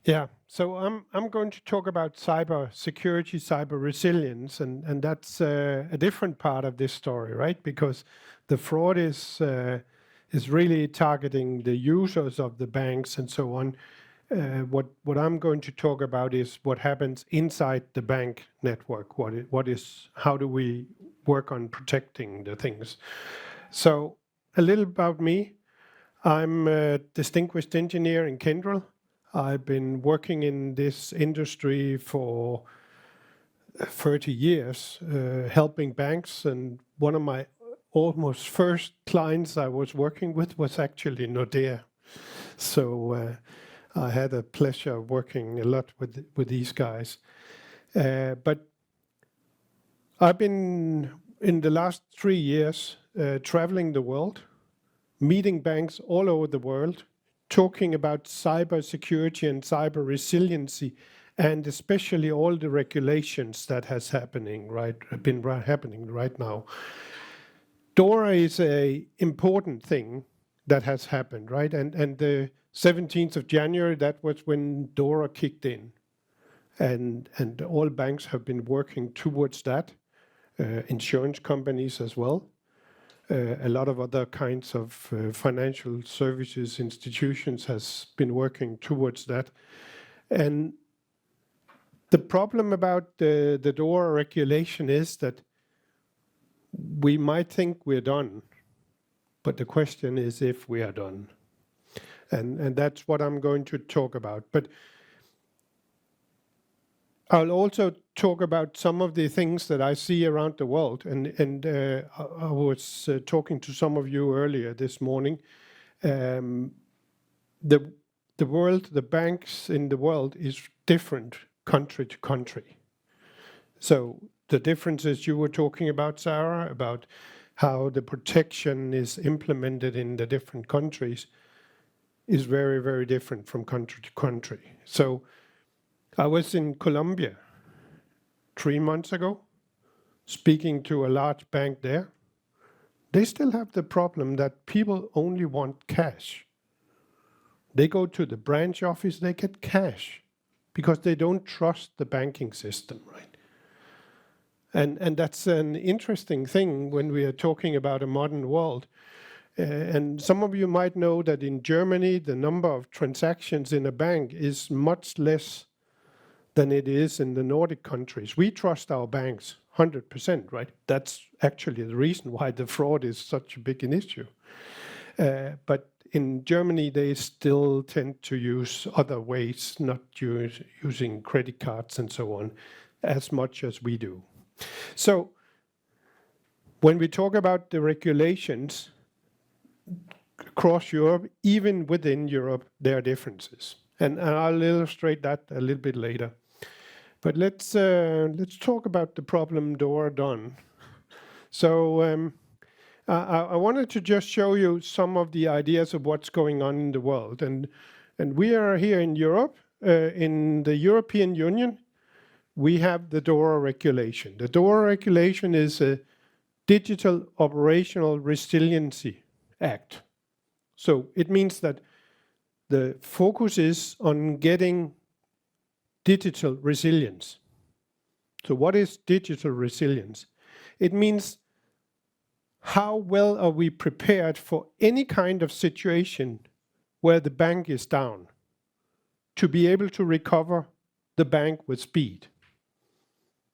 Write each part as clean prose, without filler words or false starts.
Yeah, so I'm going to talk about cyber security, cyber resilience, and that's a different part of this story, right? Because the fraud is really targeting the users of the banks and so on. What I'm going to talk about is what happens inside the bank network. How do we work on protecting the things? So a little about me. I'm a distinguished engineer in Kyndryl. I've been working in this industry for 30 years, helping banks. And one of my almost first clients I was working with was actually Nordea. So I had a pleasure of working a lot with these guys. But I've been, in the last 3 years, traveling the world, meeting banks all over the world, talking about cyber security and cyber resiliency, and especially all the regulations that have been happening right now. Dora is a important thing that has happened, right? And the 17th of January, that was when Dora kicked in. And all banks have been working towards that, insurance companies as well. A lot of other kinds of financial services institutions has been working towards that. And the problem about the DORA regulation is that we might think we're done, but the question is if we are done. And that's what I'm going to talk about. But I'll also talk about some of the things that I see around the world. And I was talking to some of you earlier this morning. The world, the banks in the world is different country to country. So the differences you were talking about, Sarah, about how the protection is implemented in the different countries is very, very different from country to country. So I was in Colombia 3 months ago, speaking to a large bank there. They still have the problem that people only want cash. They go to the branch office, they get cash because they don't trust the banking system, right? And that's an interesting thing when we are talking about a modern world. And some of you might know that in Germany, the number of transactions in a bank is much less than it is in the Nordic countries. We trust our banks 100%, right? That's actually the reason why the fraud is such a big an issue. But in Germany, they still tend to use other ways, not using credit cards and so on, as much as we do. So when we talk about the regulations across Europe, even within Europe, there are differences. And I'll illustrate that a little bit later. But let's talk about the problem Dora done. So I wanted to just show you some of the ideas of what's going on in the world. And we are here in Europe, in the European Union. We have the DORA regulation. The DORA regulation is a Digital Operational Resiliency Act. So it means that the focus is on getting digital resilience. So what is digital resilience? It means how well are we prepared for any kind of situation where the bank is down to be able to recover the bank with speed.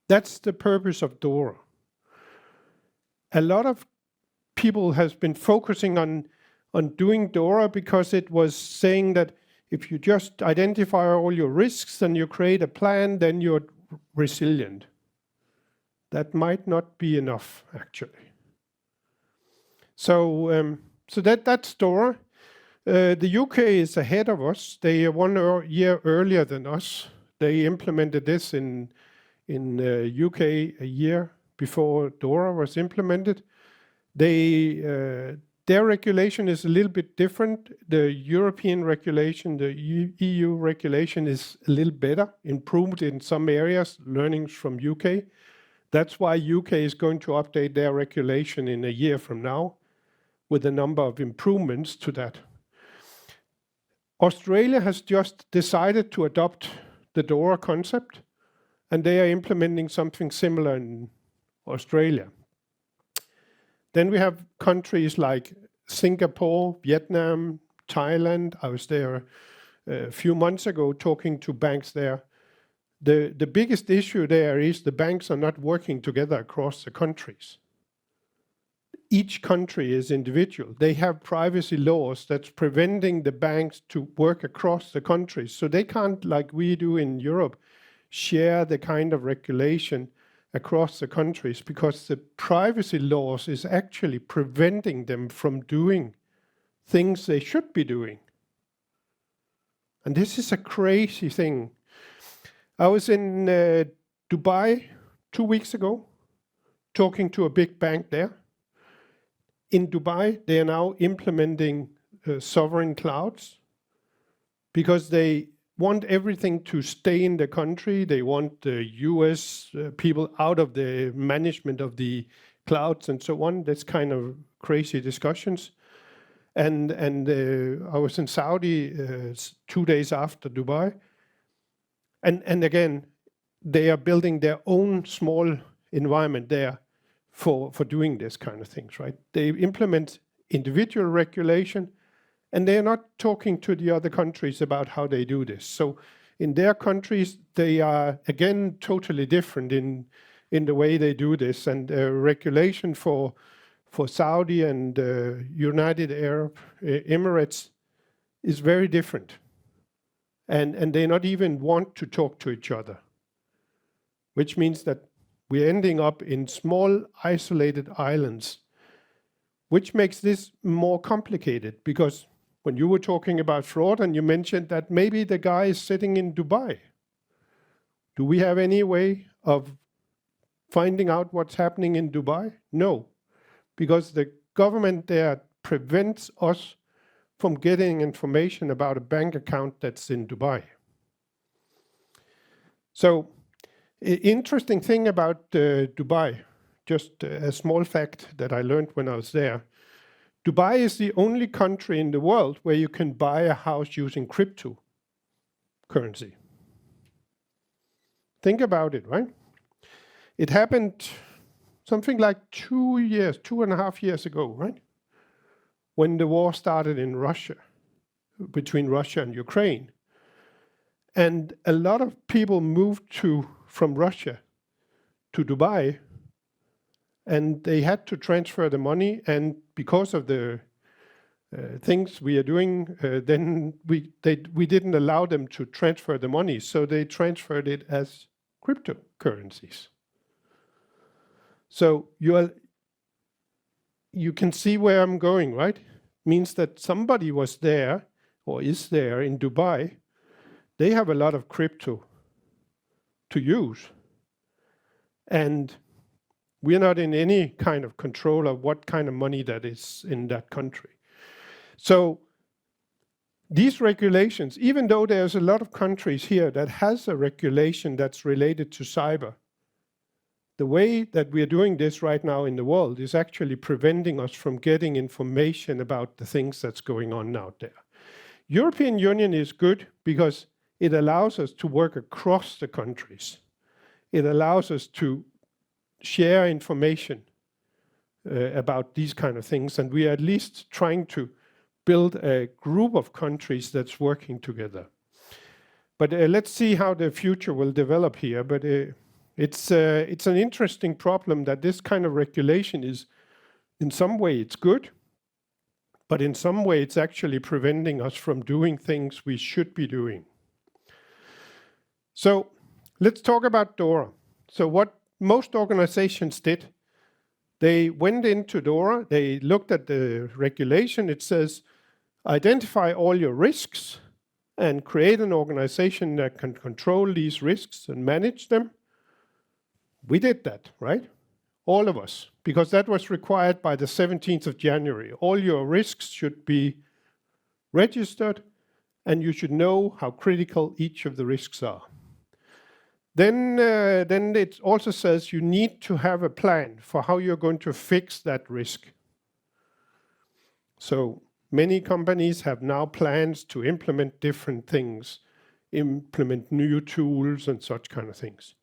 That's the purpose of DORA. A lot of people have been focusing on doing DORA because it was saying that if you just identify all your risks and you create a plan, then you're resilient. That might not be enough, actually. So that's DORA. The UK is ahead of us. They are 1 year earlier than us. They implemented this in UK a year before DORA was implemented. Their regulation is a little bit different. The European regulation, the EU regulation is a little better, improved in some areas, learnings from UK. That's why UK is going to update their regulation in a year from now with a number of improvements to that. Australia has just decided to adopt the Dora concept, and they are implementing something similar in Australia. Then we have countries like Singapore, Vietnam, Thailand. I was there a few months ago talking to banks there. The biggest issue there is the banks are not working together across the countries. Each country is individual. They have privacy laws that's preventing the banks to work across the countries. So they can't, like we do in Europe, share the kind of regulation across the countries because the privacy laws is actually preventing them from doing things they should be doing. And this is a crazy thing. I was in Dubai 2 weeks ago talking to a big bank there. In Dubai, they are now implementing sovereign clouds because they want everything to stay in the country. They want the US people out of the management of the clouds and so on. That's kind of crazy discussions. And I was in Saudi 2 days after Dubai. And again, they are building their own small environment there for doing this kind of things, right? They implement individual regulation, and they are not talking to the other countries about how they do this. So in their countries, they are, again, totally different in the way they do this. And regulation for Saudi and United Arab Emirates is very different. And they not even want to talk to each other, which means that we're ending up in small, isolated islands, which makes this more complicated because when you were talking about fraud and you mentioned that maybe the guy is sitting in Dubai, do we have any way of finding out what's happening in Dubai? No, because the government there prevents us from getting information about a bank account that's in Dubai. So, interesting thing about Dubai, just a small fact that I learned when I was there. Dubai is the only country in the world where you can buy a house using cryptocurrency. Think about it, right? It happened something like 2.5 years ago, right? When the war started in Russia, between Russia and Ukraine. And a lot of people moved from Russia to Dubai, and they had to transfer the money, and because of the things we are doing, then we didn't allow them to transfer the money, so they transferred it as cryptocurrencies. So you can see where I'm going, right? Means that somebody was there or is there in Dubai. They have a lot of crypto to use. And we're not in any kind of control of what kind of money that is in that country. So these regulations, even though there's a lot of countries here that has a regulation that's related to cyber, the way that we are doing this right now in the world is actually preventing us from getting information about the things that's going on out there. European Union is good because it allows us to work across the countries. It allows us to share information about these kind of things, and we are at least trying to build a group of countries that's working together. But let's see how the future will develop here. But it's an interesting problem that this kind of regulation is, in some way, it's good, but in some way, it's actually preventing us from doing things we should be doing. So let's talk about Dora. So what most organizations did, they went into Dora, they looked at the regulation. It says, identify all your risks and create an organization that can control these risks and manage them. We did that, right? All of us, because that was required by the 17th of January. All your risks should be registered, and you should know how critical each of the risks are. Then it also says you need to have a plan for how you're going to fix that risk. So Many companies have now plans to implement different things, implement new tools and such kind of things.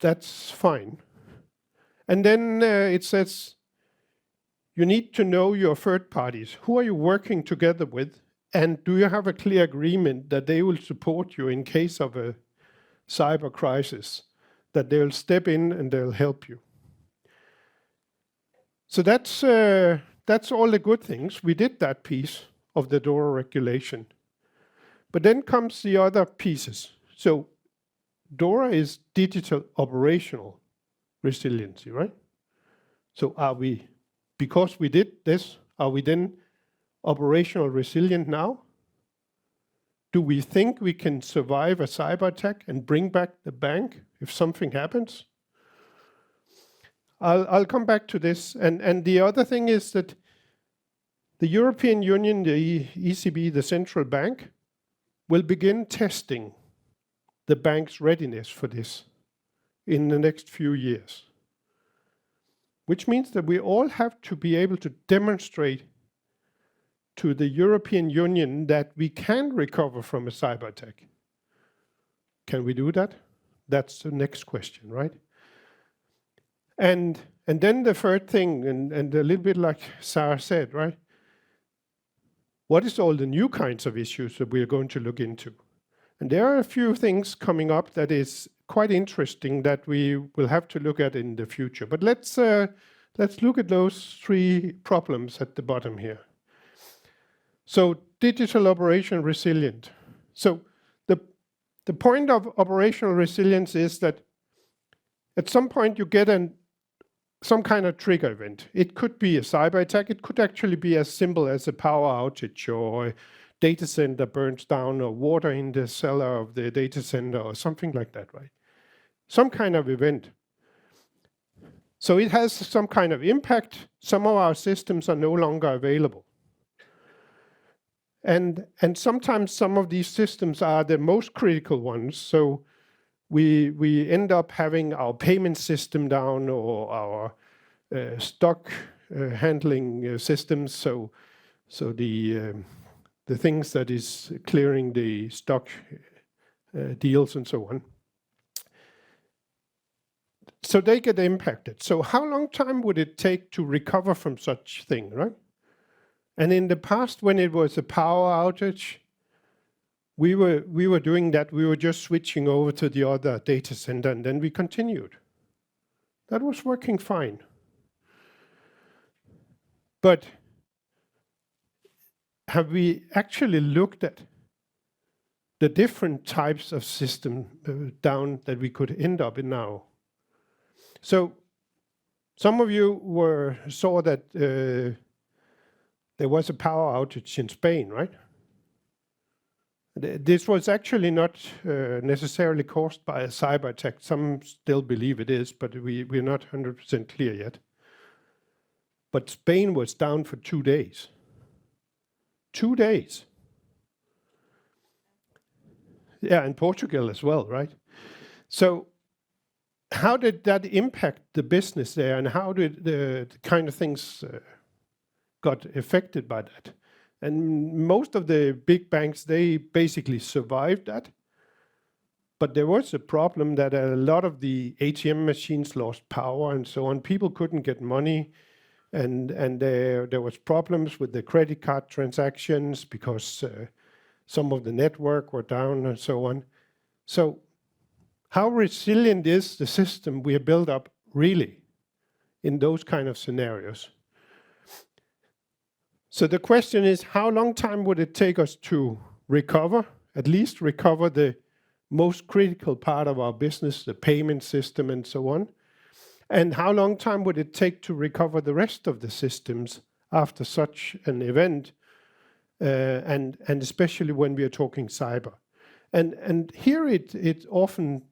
That's fine. And then it says, you need to know your third parties. Who are you working together with? And do you have a clear agreement that they will support you in case of a cyber crisis, that they'll step in and they'll help you? So that's all the good things. We did that piece of the Dora regulation. But then comes the other pieces. So Dora is digital operational resiliency, right? So are we, because we did this, are we then operational resilient now? Do we think we can survive a cyber attack and bring back the bank if something happens? I'll come back to this. And the other thing is that the European Union, the ECB, the central bank, will begin testing the bank's readiness for this in the next few years. Which means that we all have to be able to demonstrate to the European Union that we can recover from a cyber attack. Can we do that? That's the next question, right? And then the third thing, and a little bit like Sarah said, right? What is all the new kinds of issues that we're going to look into? And there are a few things coming up that is quite interesting that we will have to look at in the future. But let's look at those three problems at the bottom here. So digital operation resilient. So the point of operational resilience is that at some point you get some kind of trigger event. It could be a cyber attack. It could actually be as simple as a power outage or a data center burns down or water in the cellar of the data center or something like that, right? Some kind of event. So it has some kind of impact. Some of our systems are no longer available. And sometimes some of these systems are the most critical ones. So we end up having our payment system down or our stock handling systems. So the things that is clearing the stock deals and so on. So they get impacted. So how long time would it take to recover from such thing, right? And in the past, when it was a power outage, we were doing that. We were just switching over to the other data center, and then we continued. That was working fine. But have we actually looked at the different types of system down that we could end up in now? So some of you saw that there was a power outage in Spain, right? This was actually not necessarily caused by a cyber attack. Some still believe it is, but we're not 100% clear yet. But Spain was down for 2 days. 2 days. Yeah, and Portugal as well, right? So how did that impact the business there, and how did the kind of things got affected by that? And most of the big banks, they basically survived that. But there was a problem that a lot of the ATM machines lost power and so on. People couldn't get money, and there was problems with the credit card transactions because some of the network were down and so on. So how resilient is the system we have built up really in those kind of scenarios? So the question is, how long time would it take us to recover, at least recover the most critical part of our business, the payment system and so on? And how long time would it take to recover the rest of the systems after such an event, and especially when we are talking cyber? And here it often,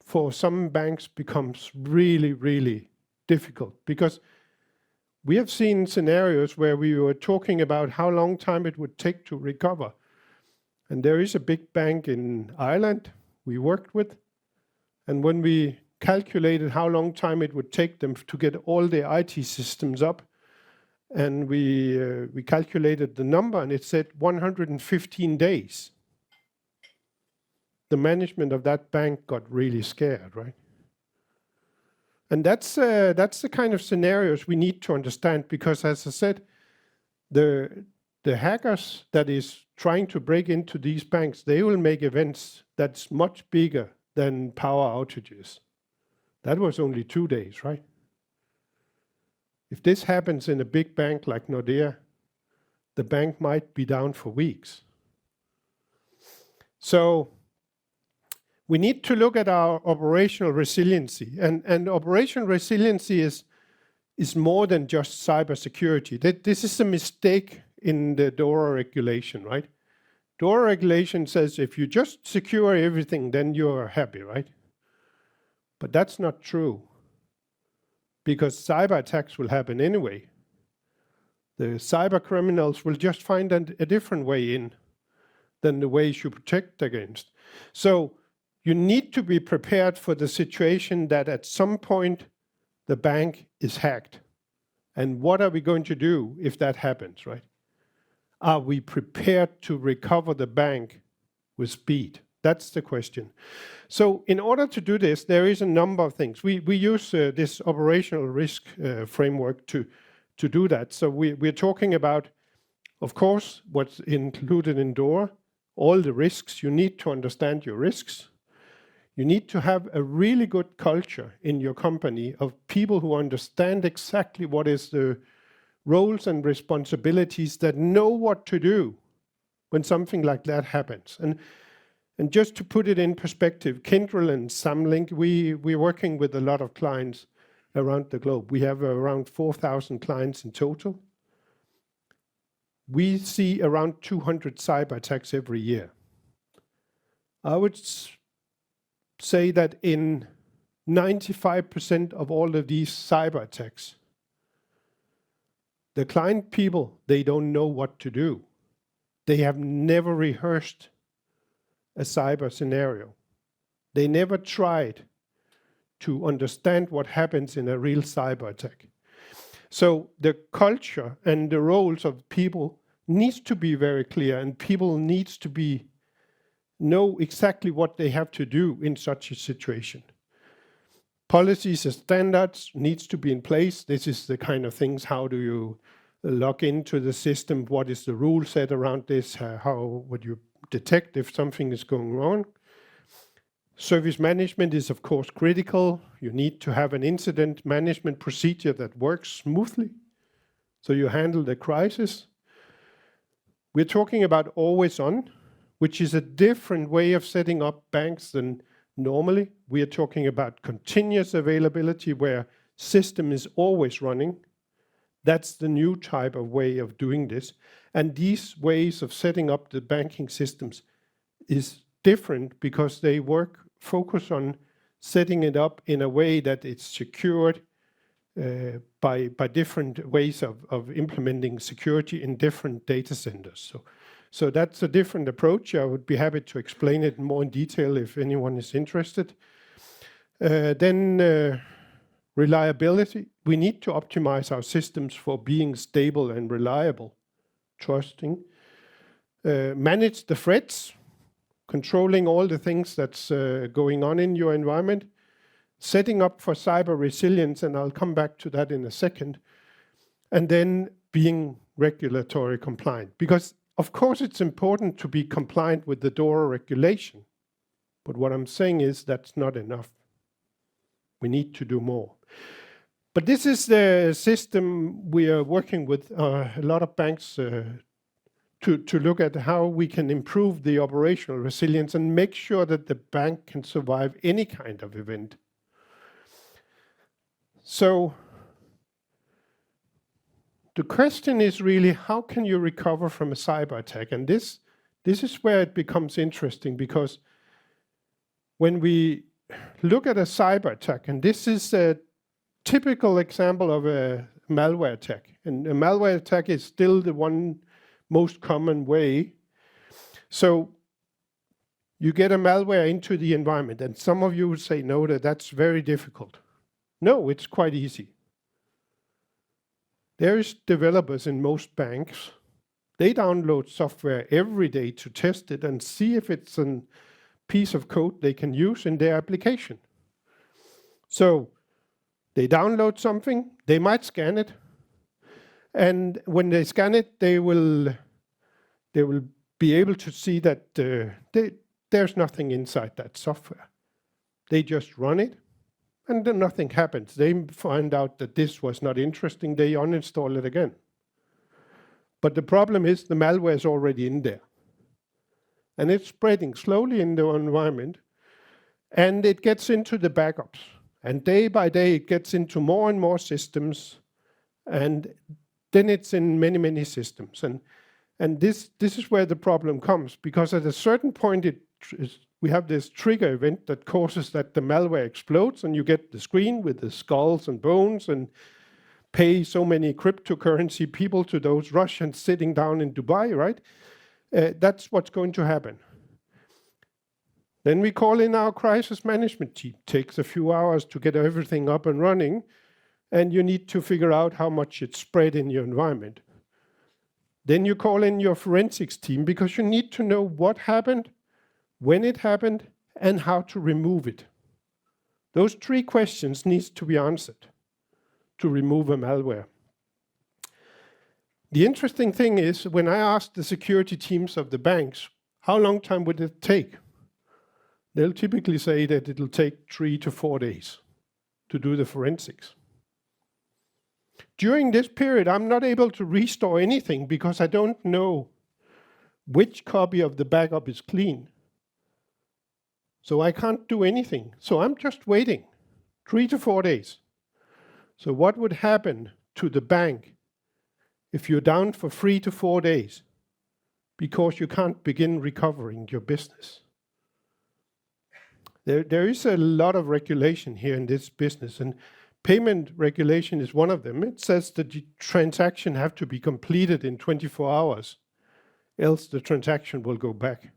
for some banks, becomes really, really difficult, because we have seen scenarios where we were talking about how long time it would take to recover. And there is a big bank in Ireland we worked with, and when we calculated how long time it would take them to get all their IT systems up and we calculated the number, and it said 115 days. The management of that bank got really scared, right? And that's the kind of scenarios we need to understand, because as I said, the hackers that is trying to break into these banks, they will make events that's much bigger than power outages. That was only 2 days, right? If this happens in a big bank like Nordea, the bank might be down for weeks. So we need to look at our operational resiliency. And operational resiliency is more than just cybersecurity. This is a mistake in the Dora regulation, right? Dora regulation says if you just secure everything, then you're happy, right? But that's not true, because cyber attacks will happen anyway. The cyber criminals will just find a different way in than the ways you protect against. So you need to be prepared for the situation that at some point the bank is hacked. And what are we going to do if that happens, right? Are we prepared to recover the bank with speed? That's the question. So in order to do this, there is a number of things. We use this operational risk framework to do that. So we're talking about, of course, what's included in Dora, all the risks. You need to understand your risks. You need to have a really good culture in your company of people who understand exactly what is the roles and responsibilities, that know what to do when something like that happens. And just to put it in perspective, Kyndryl and Samlink, we're working with a lot of clients around the globe. We have around 4,000 clients in total. We see around 200 cyber attacks every year. I would say that in 95% of all of these cyber attacks, the client people, they don't know what to do. They have never rehearsed a cyber scenario. They never tried to understand what happens in a real cyber attack. So the culture and the roles of people needs to be very clear, and people needs to know exactly what they have to do in such a situation. Policies and standards needs to be in place. This is the kind of things, how do you log into the system? What is the rule set around this? How would you detect if something is going wrong? Service management is, of course, critical. You need to have an incident management procedure that works smoothly, so you handle the crisis. We're talking about always on, which is a different way of setting up banks than normally. We are talking about continuous availability, where system is always running. That's the new type of way of doing this. And these ways of setting up the banking systems is different, because they focus on setting it up in a way that it's secured by different ways of implementing security in different data centers. So that's a different approach. I would be happy to explain it more in detail if anyone is interested. Then reliability. We need to optimize our systems for being stable and reliable, trusting. Manage the threats, controlling all the things that's going on in your environment. Setting up for cyber resilience, and I'll come back to that in a second. And then being regulatory compliant. Because of course it's important to be compliant with the Dora regulation. But what I'm saying is that's not enough. We need to do more. But this is the system we are working with a lot of banks to look at how we can improve the operational resilience and make sure that the bank can survive any kind of event. So the question is really, how can you recover from a cyber attack? And this is where it becomes interesting, because when we look at a cyber attack, and this is a typical example of a malware attack, and a malware attack is still the one most common way. So you get a malware into the environment, and some of you would say, no, that's very difficult. No, it's quite easy. There is developers in most banks. They download software every day to test it and see if it's a piece of code they can use in their application. So they download something, they might scan it, and when they scan it, they will be able to see that there's nothing inside that software. They just run it, and then nothing happens. They find out that this was not interesting, they uninstall it again. But the problem is the malware is already in there. And it's spreading slowly in the environment, and it gets into the backups. And day by day, it gets into more and more systems, and then it's in many, many systems. And this is where the problem comes, because at a certain point, we have this trigger event that causes that the malware explodes, and you get the screen with the skulls and bones, and pay so many cryptocurrency people to those Russians sitting down in Dubai, right? That's what's going to happen. Then we call in our crisis management team. Takes a few hours to get everything up and running, and you need to figure out how much it's spread in your environment. Then you call in your forensics team because you need to know what happened, when it happened, and how to remove it. Those 3 questions need to be answered to remove a malware. The interesting thing is, when I asked the security teams of the banks, how long time would it take? They'll typically say that it'll take 3 to 4 days to do the forensics. During this period, I'm not able to restore anything because I don't know which copy of the backup is clean. So I can't do anything. So I'm just waiting 3 to 4 days. So what would happen to the bank if you're down for 3 to 4 days because you can't begin recovering your business? There is a lot of regulation here in this business, and payment regulation is one of them. It says that the transaction have to be completed in 24 hours, else the transaction will go back.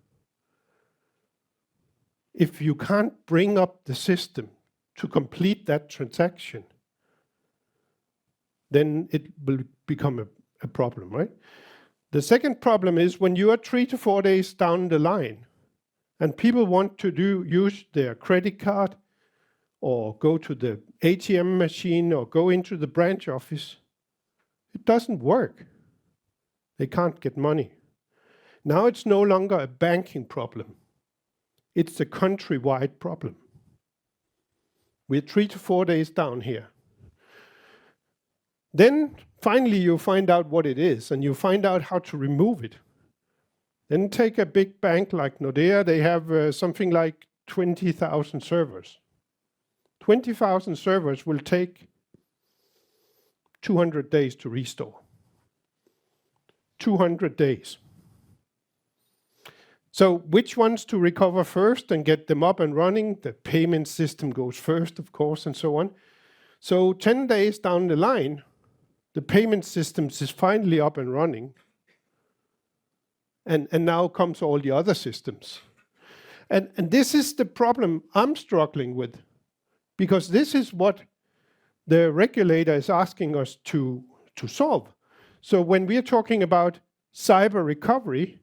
If you can't bring up the system to complete that transaction, then it will become a problem, right? The second problem is when you are 3 to 4 days down the line, and people want to use their credit card or go to the ATM machine or go into the branch office, it doesn't work. They can't get money. Now it's no longer a banking problem. It's a countrywide problem. We're 3 to 4 days down here. Then finally you find out what it is, and you find out how to remove it. Then take a big bank like Nordea. They have something like 20,000 servers. 20,000 servers will take 200 days to restore. 200 days. So which ones to recover first and get them up and running? The payment system goes first, of course, and so on. So 10 days down the line, the payment systems is finally up and running. And now comes all the other systems. And this is the problem I'm struggling with, because this is what the regulator is asking us to solve. So when we are talking about cyber recovery,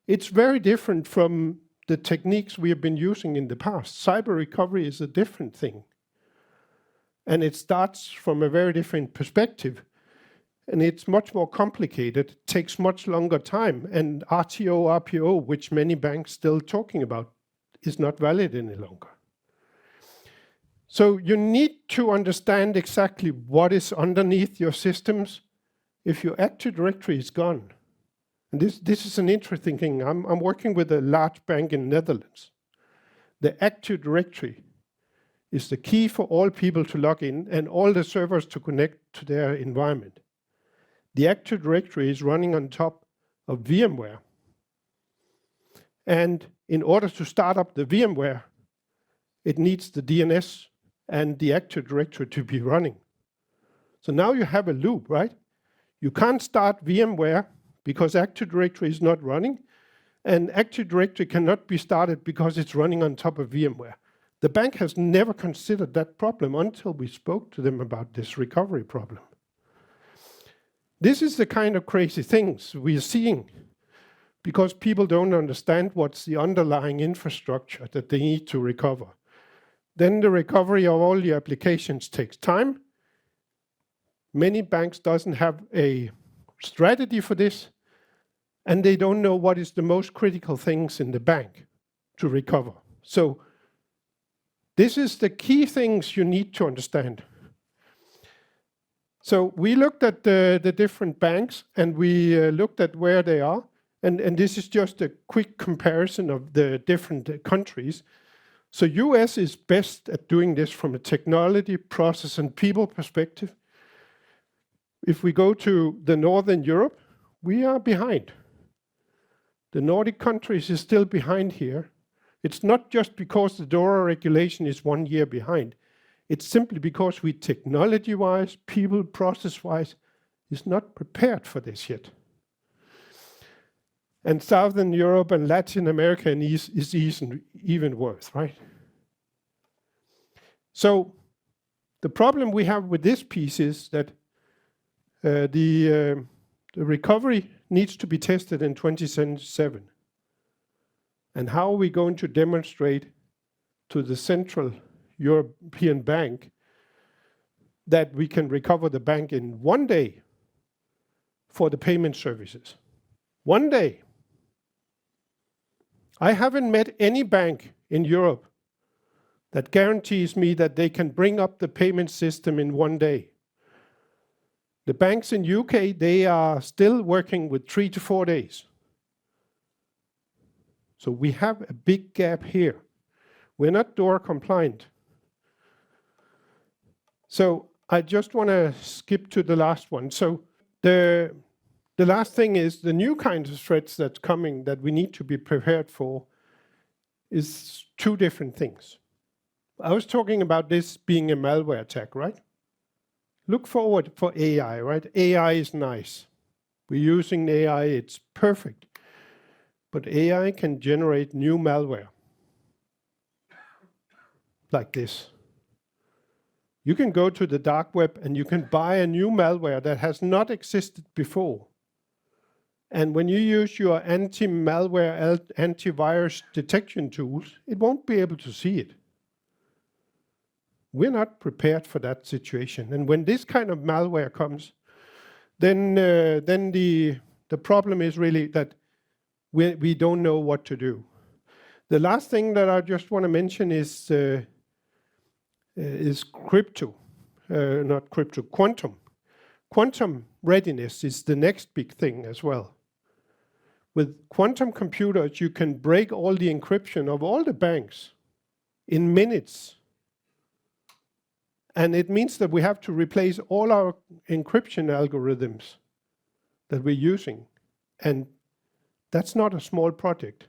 it's very different from the techniques we have been using in the past. Cyber recovery is a different thing. And it starts from a very different perspective. And it's much more complicated, takes much longer time, and RTO, RPO, which many banks still talking about, is not valid any longer. So you need to understand exactly what is underneath your systems if your Active Directory is gone. And this is an interesting thing. I'm working with a large bank in the Netherlands. The Active Directory is the key for all people to log in and all the servers to connect to their environment. The Active Directory is running on top of VMware. And in order to start up the VMware, it needs the DNS and the Active Directory to be running. So now you have a loop, right? You can't start VMware because Active Directory is not running, and Active Directory cannot be started because it's running on top of VMware. The bank has never considered that problem until we spoke to them about this recovery problem. this is the kind of crazy things we are seeing because people don't understand what's the underlying infrastructure that they need to recover. Then the recovery of all the applications takes time. Many banks doesn't have a strategy for this, and they don't know what is the most critical things in the bank to recover. So this is the key things you need to understand. So we looked at the different banks, and we looked at where they are. And this is just a quick comparison of the different countries. So US is best at doing this from a technology, process, and people perspective. If we go to the Northern Europe, we are behind. The Nordic countries is still behind here. It's not just because the Dora regulation is 1 year behind. It's simply because we technology-wise, people process-wise, is not prepared for this yet. And Southern Europe and Latin America is even worse, right? So the problem we have with this piece is that the recovery needs to be tested in 2077. And how are we going to demonstrate to the Central European Bank that we can recover the bank in 1 day for the payment services? 1 day. I haven't met any bank in Europe that guarantees me that they can bring up the payment system in 1 day. The banks in UK, they are still working with 3 to 4 days. So we have a big gap here. We're not DORA compliant. So I just want to skip to the last one. So the last thing is the new kinds of threats that's coming that we need to be prepared for is 2 different things. I was talking about this being a malware attack, right? Look forward for AI, right? AI is nice. We're using AI, it's perfect. But AI can generate new malware. Like this. You can go to the dark web and you can buy a new malware that has not existed before. And when you use your anti-malware, antivirus detection tools, it won't be able to see it. We're not prepared for that situation. And when this kind of malware comes, then the problem is really that we don't know what to do. The last thing that I just want to mention is crypto, not crypto, quantum. Quantum readiness is the next big thing as well. With quantum computers, you can break all the encryption of all the banks in minutes. And it means that we have to replace all our encryption algorithms that we're using. And that's not a small project.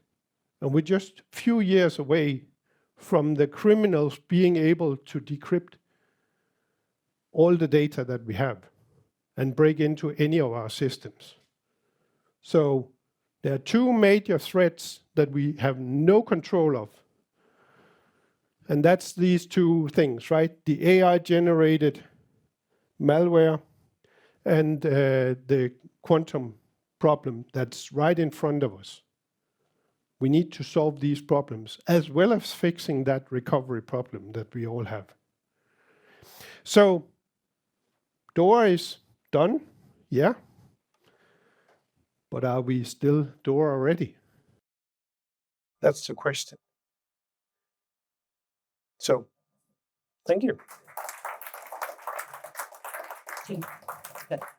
And we're just a few years away from the criminals being able to decrypt all the data that we have and break into any of our systems. So there are 2 major threats that we have no control of. And that's these 2 things, right? The AI-generated malware and the quantum problem that's right in front of us. We need to solve these problems, as well as fixing that recovery problem that we all have. So, Dora is done, yeah. But are we still Dora ready? That's the question. So, thank you.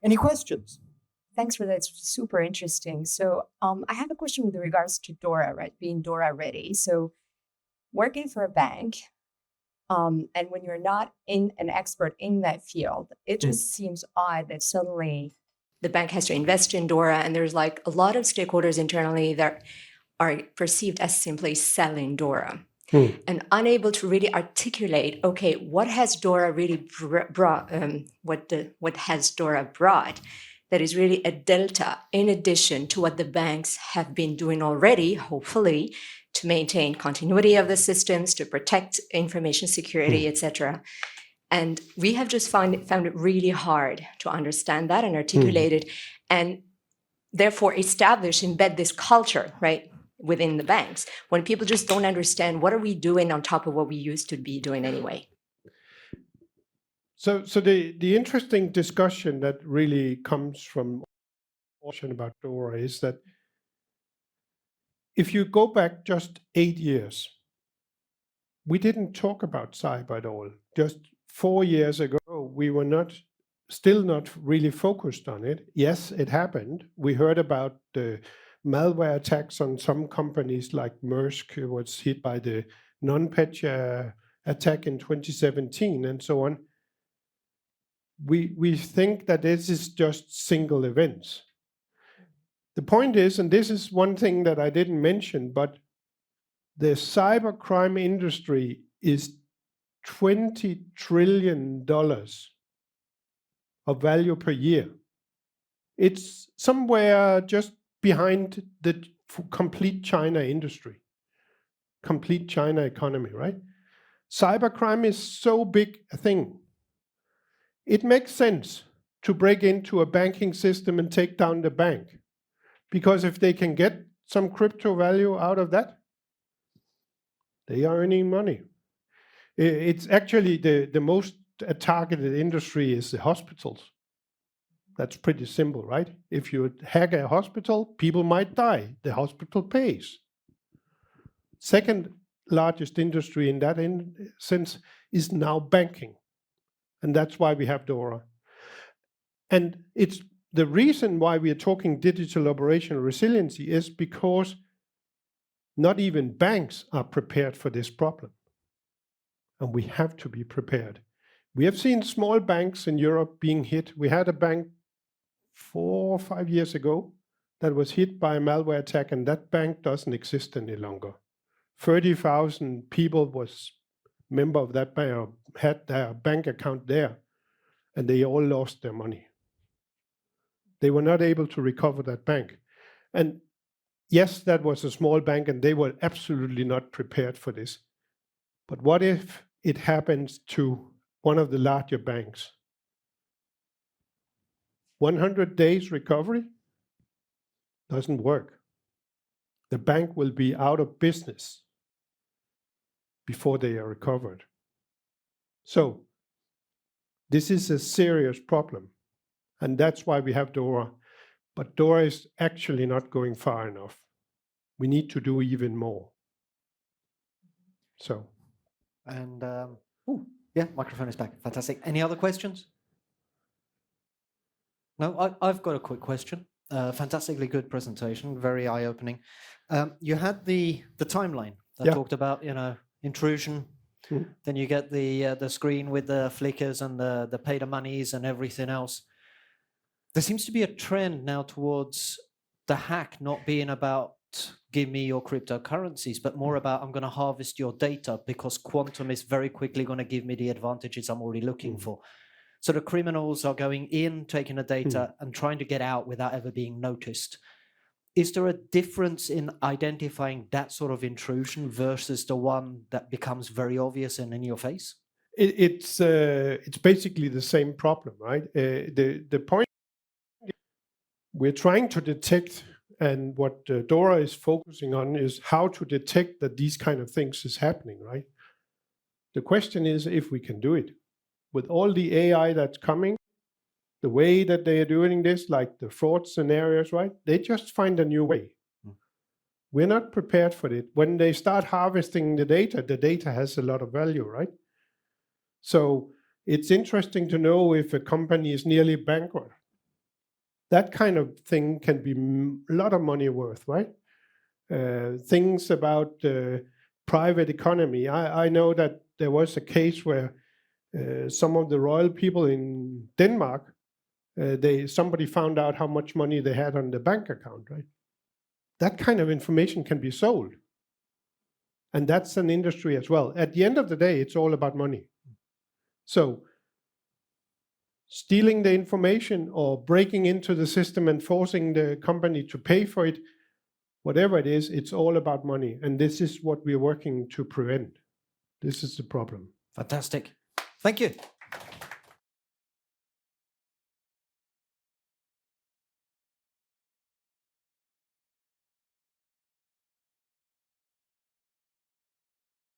Any questions? Thanks for that. It's super interesting. So I have a question with regards to Dora, right? Being Dora ready. So working for a bank, and when you're not an expert in that field, it just seems odd that suddenly the bank has to invest in Dora, and there's like a lot of stakeholders internally that are perceived as simply selling Dora. And unable to really articulate, okay, what has Dora really brought? What has Dora brought that is really a delta in addition to what the banks have been doing already, hopefully, to maintain continuity of the systems, to protect information security, etc. And we have just found it really hard to understand that and articulate it, and therefore embed this culture, right, within the banks, when people just don't understand what are we doing on top of what we used to be doing anyway. So the interesting discussion that really comes from about Dora is that if you go back just 8 years, we didn't talk about cyber at all. Just 4 years ago, we were still not really focused on it. Yes, it happened. We heard about the malware attacks on some companies like Maersk, who was hit by the NotPetya attack in 2017 and so on. We think that this is just single events. The point is, and this is one thing that I didn't mention, but the cybercrime industry is $20 trillion of value per year. It's somewhere just behind the complete China industry, complete China economy, right? Cybercrime is so big a thing. It makes sense to break into a banking system and take down the bank, because if they can get some crypto value out of that, they are earning money. It's actually the most targeted industry is the hospitals. That's pretty simple, right? If you hack a hospital, people might die. The hospital pays. Second largest industry in that sense is now banking. And that's why we have Dora. And it's the reason why we are talking digital operational resiliency is because not even banks are prepared for this problem. And we have to be prepared. We have seen small banks in Europe being hit. We had a bank 4 or 5 years ago that was hit by a malware attack, and that bank doesn't exist any longer. 30,000 people was member of that bank, or had their bank account there, and they all lost their money. They were not able to recover that bank. And yes, that was a small bank, and they were absolutely not prepared for this. But what if it happens to one of the larger banks? 100 days recovery doesn't work. The bank will be out of business before they are recovered. So this is a serious problem. And that's why we have Dora. But Dora is actually not going far enough. We need to do even more. So. And, yeah, microphone is back. Fantastic. Any other questions? No, I've got a quick question. Fantastically good presentation, very eye-opening. You had the timeline that talked about, intrusion. Then you get the screen with the flickers and the pay the monies and everything else. There seems to be a trend now towards the hack not being about give me your cryptocurrencies, but more about I'm going to harvest your data because quantum is very quickly going to give me the advantages I'm already looking for. So the criminals are going in, taking the data and trying to get out without ever being noticed. Is there a difference in identifying that sort of intrusion versus the one that becomes very obvious and in your face? It's basically the same problem, right? The point we're trying to detect, and what Dora is focusing on, is how to detect that these kind of things is happening, right? The question is if we can do it. With all the AI that's coming, the way that they are doing this, like the fraud scenarios, right? They just find a new way. We're not prepared for it. When they start harvesting the data has a lot of value, right? So it's interesting to know if a company is nearly bankrupt. That kind of thing can be a lot of money worth, right? Things about private economy. I know that there was a case where some of the royal people in Denmark, somebody found out how much money they had on the bank account, right? That kind of information can be sold. And that's an industry as well. At the end of the day, it's all about money. So stealing the information or breaking into the system and forcing the company to pay for it, whatever it is, it's all about money. And this is what we're working to prevent. This is the problem. Fantastic. Thank you.